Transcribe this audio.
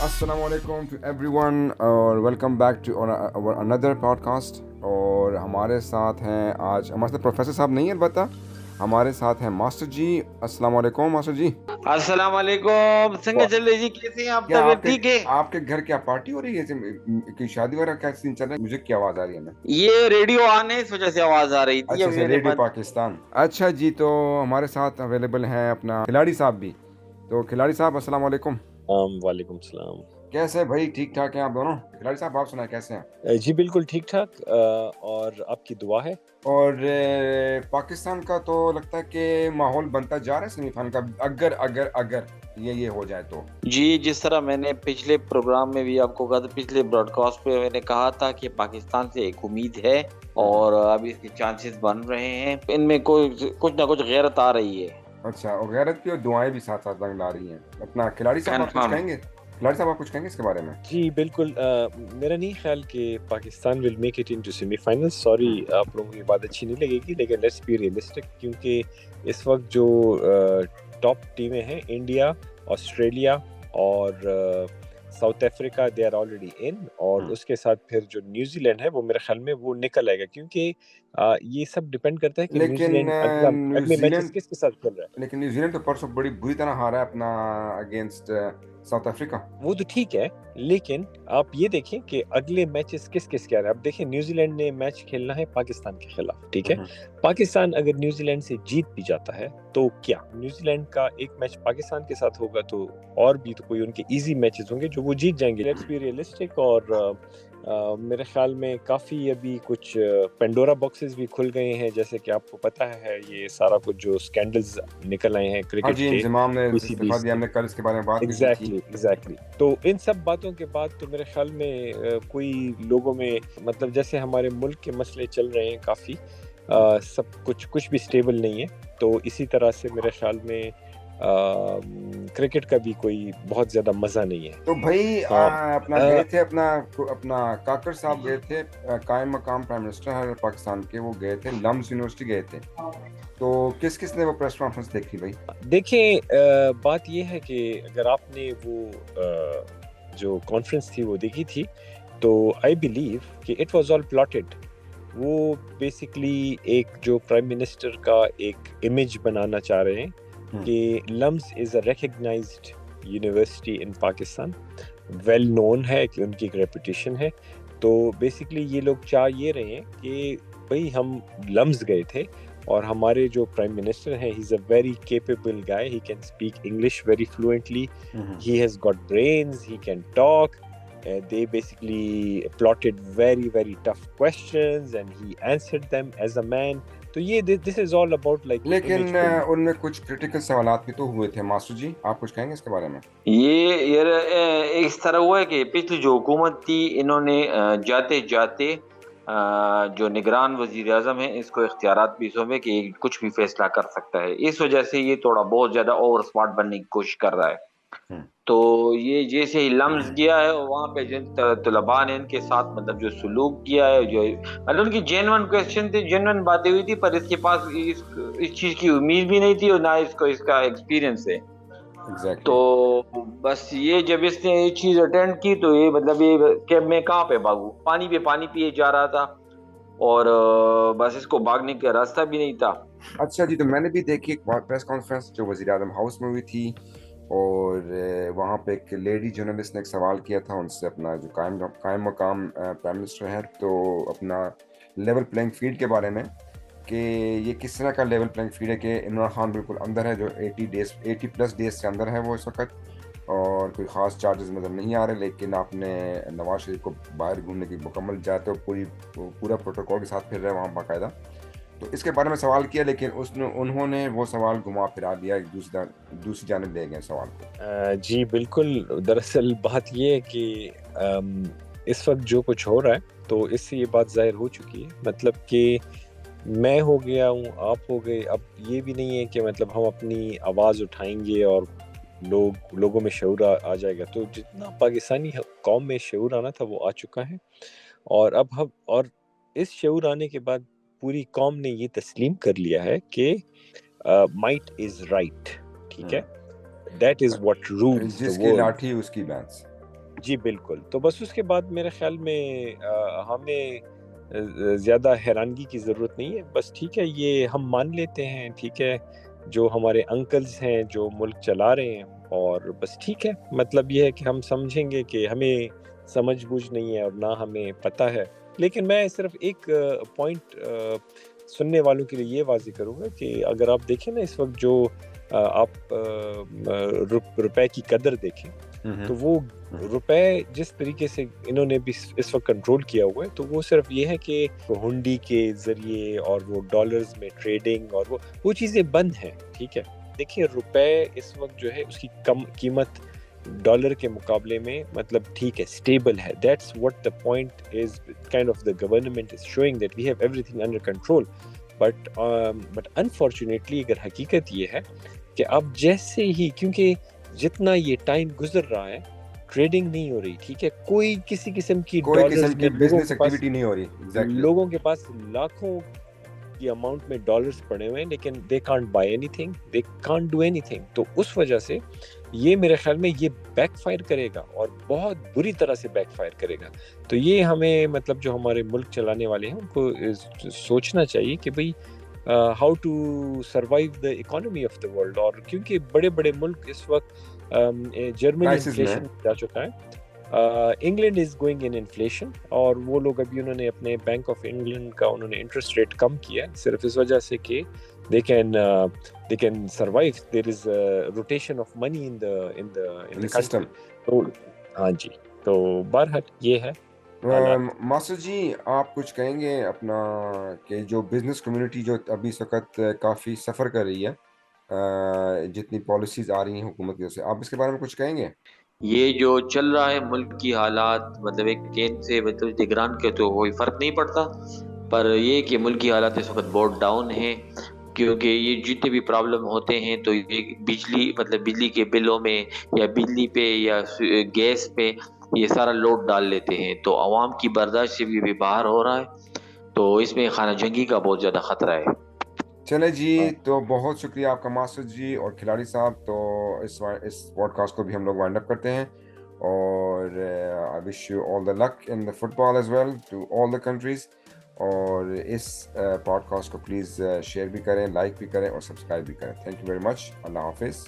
Assalamu alaikum to everyone और welcome back to our another podcast. और हमारे साथ हैं आज हमारे साथ प्रोफेसर साहब नहीं है, अलबत्ता हमारे साथ हैं मास्टर जी. अस्सलाम वालेकुम मास्टर जी. अस्सलाम वालेकुम. संग चल जी, कैसे हैं आप? क्या तबीयत ठीक है? आपके घर क्या पार्टी हो रही है? कि शादी वगैरह क्या सीन चल रहा है? म्यूजिक की आवाज आ रही है हमें. ये रेडियो ऑन है, इस वजह से आवाज आ रही थी. अच्छा अभी अच्छा, मैंने रेडियो बंद. पाकिस्तान. अच्छा जी, तो हमारे साथ अवेलेबल हैं अपना खिलाड़ी साहब भी. तो खिलाड़ी साहब अस्सलाम वालेकुम. वालेकुम सलाम. कैसे भाई? ठीक ठाक हैं आप दोनों? खिलाड़ी साहब आप सुनाए कैसे हैं? जी बिल्कुल ठीक ठाक, और आपकी दुआ है. और पाकिस्तान का तो लगता है कि माहौल बनता जा रहा है सेमीफाइनल का, अगर अगर अगर ये हो जाए तो. जी, जिस तरह मैंने पिछले प्रोग्राम में भी आपको कहा था, पिछले ब्रॉडकास्ट पे मैंने कहा था कि पाकिस्तान से एक उम्मीद है और अभी इसके चांसेस बन रहे हैं. इनमें कुछ ना कुछ गैरत आ रही है. अच्छा, और गैरत की और दुआएं भी साथ साथ रंग ला रही हैं. अपना खिलाड़ी साहब आप कुछ Confirm. कहेंगे? खिलाड़ी साहब आप कुछ कहेंगे इसके बारे में? जी बिल्कुल. मेरा नहीं ख्याल कि Pakistan will make it into semifinal. Sorry, आप लोगों की बात अच्छी नहीं लगेगी, लेकिन लेट्स बी रियलिस्टिक, क्योंकि इस वक्त जो टॉप टीमें हैं, इंडिया, ऑस्ट्रेलिया और South Africa, they are already in. और उसके साथ फिर जो न्यूजीलैंड है वो मेरे ख्याल में वो निकल आएगा, क्योंकि ये सब डिपेंड करता है कि लेकिन न्यूजीलैंड अगले मैचेस किसके साथ खेल रहा है. लेकिन न्यूजीलैंड तो परसों बड़ी बुरी तरह हारा है अपना अगेंस्ट साउथ अफ्रीका. वो तो ठीक है, लेकिन आप ये देखें कि अगले मैचेस किस किस के आ रहे हैं. अब देखें, न्यूजीलैंड ने मैच खेलना है पाकिस्तान के खिलाफ, ठीक है. पाकिस्तान अगर न्यूजीलैंड से जीत भी जाता है तो क्या न्यूजीलैंड का एक मैच पाकिस्तान के साथ होगा, तो और भी तो कोई उनके इजी मैचेस होंगे जो वो जीत जाएंगे. Let's be realistic. और मेरे ख्याल में काफ़ी अभी कुछ पेंडोरा बॉक्सेस भी खुल गए हैं, जैसे कि आपको पता है ये सारा कुछ जो स्कैंडल्स निकल आए हैं क्रिकेट के. इंजमाम ने इस्तीफा दिया, हमने कल इसके बारे में बात की थी. एग्जैक्टली. तो इन सब बातों के बाद तो मेरे ख्याल में कोई लोगों में, मतलब जैसे हमारे मुल्क के मसले चल रहे हैं काफ़ी, सब कुछ भी स्टेबल नहीं है. तो इसी तरह से मेरे ख्याल में क्रिकेट का भी कोई बहुत ज्यादा मजा नहीं है. तो भाई अपना गए थे अपना काकर साहब गए थे, कायम मकाम प्राइम मिनिस्टर है पाकिस्तान के, वो गए थे लम्स यूनिवर्सिटी गए थे. तो किस ने वो प्रेस कॉन्फ्रेंस देखी भाई? देखिए, बात ये है कि अगर आपने वो जो कॉन्फ्रेंस थी वो देखी थी, तो आई बिलीव कि इट वाज ऑल प्लॉटेड. वो बेसिकली एक जो प्राइम मिनिस्टर का एक इमेज बनाना चाह रहे हैं कि LUMS is a recognised university in Pakistan, well known है कि उनकी एक रेपुटेशन है. तो बेसिकली ये लोग चाह ये रहे हैं कि भाई हम लम्स गए थे और हमारे जो प्राइम मिनिस्टर हैं, he is a very capable guy, he can speak English very fluently, he has got brains, he can talk. They basically plotted very tough questions and he answered them as a man. तो ये this is all about like. लेकिन उनमें कुछ critical सवालात भी तो हुए थे. मास्टर जी आप कुछ कहेंगे इसके बारे में? ये इस तरह हुआ है कि पिछली जो हुकूमत थी, इन्होंने जाते जाते जो निगरान वजीर आज़म है, इसको इख्तियारात भी सौंपे कि कुछ भी फैसला कर सकता है. इस वजह से ये थोड़ा बहुत ज्यादा ओवर स्मार्ट बनने की कोशिश कर रहा है. तो ये जैसे ही लम्स गया है, वहाँ पे जिन तलबा ने इनके साथ मतलब जो सलूक किया है, जो मतलब उनकी जेन्युइन क्वेश्चन थे, जेन्युइन बातें हुई थी, पर इसके पास इस चीज की उम्मीद भी नहीं थी और ना इसको इसका एक्सपीरियंस है. Exactly. तो बस ये जब इसने ये चीज अटेंड की, तो ये मतलब ये कि मैं कहाँ पे भागूं, पानी पे पानी पिए जा रहा था और बस इसको भागने का रास्ता भी नहीं था. अच्छा जी, तो मैंने भी देखी एक प्रेस कॉन्फ्रेंस जो वज़ीर आज़म हाउस में हुई थी, और वहाँ पे एक लेडी जर्नलिस्ट ने एक सवाल किया था उनसे, अपना जो कायम मकाम प्राइम मिनिस्टर है, तो अपना लेवल प्लेइंग फील्ड के बारे में, कि ये किस तरह का लेवल प्लेइंग फील्ड है कि इमरान खान बिल्कुल अंदर है, जो 80+ डेज से अंदर है वो इस वक्त, और कोई ख़ास चार्जेस नज़र नहीं आ रहे, लेकिन आपने नवाज शरीफ को बाहर घूमने की मुकम्मल इजाज़त है, पूरा प्रोटोकॉल के साथ फिर रहे वहाँ बाकायदा. तो इसके बारे में सवाल किया, लेकिन उन्होंने वो सवाल घुमा फिरा दिया, एक दूसरी जानिब ले गए सवाल को. जी बिल्कुल. दरअसल बात ये है कि इस वक्त जो कुछ हो रहा है, तो इससे ये बात जाहिर हो चुकी है, मतलब कि मैं हो गया हूँ, आप हो गए. अब ये भी नहीं है कि मतलब हम अपनी आवाज़ उठाएंगे और लोगों में शऊर आ जाएगा. तो जितना पाकिस्तानी कौम में शऊर आना था वो आ चुका है, और अब हम और इस शऊर आने के बाद पूरी कौम ने ये तस्लीम कर लिया है कि माइट इज राइट, ठीक है. That is what rules the जिसकी वर्ल्ड. लाठी उसकी बैंस. جی بالکل. تو بس اس کے بعد میرے خیال میں ہمیں زیادہ حیرانگی کی ضرورت نہیں ہے. بس ٹھیک ہے، یہ ہم مان لیتے ہیں، ٹھیک ہے، جو ہمارے انکلز ہیں جو ملک چلا رہے ہیں، اور بس ٹھیک ہے. مطلب یہ ہے کہ ہم سمجھیں گے کہ ہمیں سمجھ بوجھ نہیں ہے اور نہ ہمیں پتہ ہے. لیکن میں صرف ایک پوائنٹ سننے والوں کے لیے یہ واضح کروں گا کہ اگر آپ دیکھیں نا اس وقت جو آپ روپے کی قدر دیکھیں تو وہ روپے جس طریقے سے انہوں نے بھی اس وقت کنٹرول کیا ہوا ہے، تو وہ صرف یہ ہے کہ ہنڈی کے ذریعے اور وہ ڈالرز میں ٹریڈنگ اور وہ چیزیں بند ہیں. ٹھیک ہے، دیکھیے روپے اس وقت جو ہے اس کی کم قیمت ڈالر کے مقابلے میں مطلب ٹھیک ہے اسٹیبل ہے. That's what the point is kind of the government is showing that we have everything under control. But unfortunately اگر حقیقت یہ ہے کہ اب جیسے ہی، کیونکہ جتنا یہ ٹائم گزر رہا ہے ٹریڈنگ نہیں ہو رہی، ٹھیک ہے، کوئی کسی قسم کی ڈالرز میں بزنس ایکٹیویٹی نہیں ہو رہی. لوگوں کے پاس لاکھوں کی اماؤنٹ میں ڈالرز پڑے ہوئے ہیں لیکن they can't buy any thing, they can't do any thing. تو اس وجہ سے یہ میرے خیال میں یہ بیک فائر کرے گا اور بہت بری طرح سے بیک فائر کرے گا. تو یہ ہمیں مطلب جو ہمارے ملک چلانے والے ہیں ان کو سوچنا چاہیے کہ بھئی how to survive the economy of the world. اور کیونکہ بڑے بڑے ملک اس وقت جرمنی انفلیشن جا چکا ہے، England is going in inflation, اور وہ لوگ ابھی انہوں نے اپنے بینک آف انگلینڈ کا انہوں نے انٹرسٹ ریٹ کم کیا ہے صرف اس وجہ سے کہ they can survive. There is a rotation of money in the system. تو ہاں جی، تو بہرحال یہ ہے. ماسٹر جی آپ کچھ کہیں گے اپنا کہ جو بزنس کمیونٹی جو ابھی اس وقت کافی سفر کر رہی ہے جتنی پالیسیز آ رہی ہیں حکومت کی طرف سے، آپ اس کے بارے میں کچھ کہیں گے؟ یہ جو چل رہا ہے ملک کی حالات، مطلب ایک چین سے مطلب نگران کے تو کوئی فرق نہیں پڑتا، پر یہ کہ ملک کی حالات اس وقت بہت ڈاؤن ہیں، کیونکہ یہ جتنے بھی پرابلم ہوتے ہیں تو یہ بجلی کے بلوں میں یا بجلی پہ یا گیس پہ یہ سارا لوڈ ڈال لیتے ہیں، تو عوام کی برداشت سے بھی باہر ہو رہا ہے، تو اس میں خانہ جنگی کا بہت زیادہ خطرہ ہے. چلے جی، تو بہت شکریہ آپ کا ماسٹر جی اور کھلاڑی صاحب. تو اس پوڈ کاسٹ کو بھی ہم لوگ وائنڈ اپ کرتے ہیں، اور I wish you all the luck in the football as well to all the countries. اور اس پوڈ کاسٹ کو پلیز شیئر بھی کریں، لائک بھی کریں اور سبسکرائب بھی کریں. Thank you very much. Allah حافظ.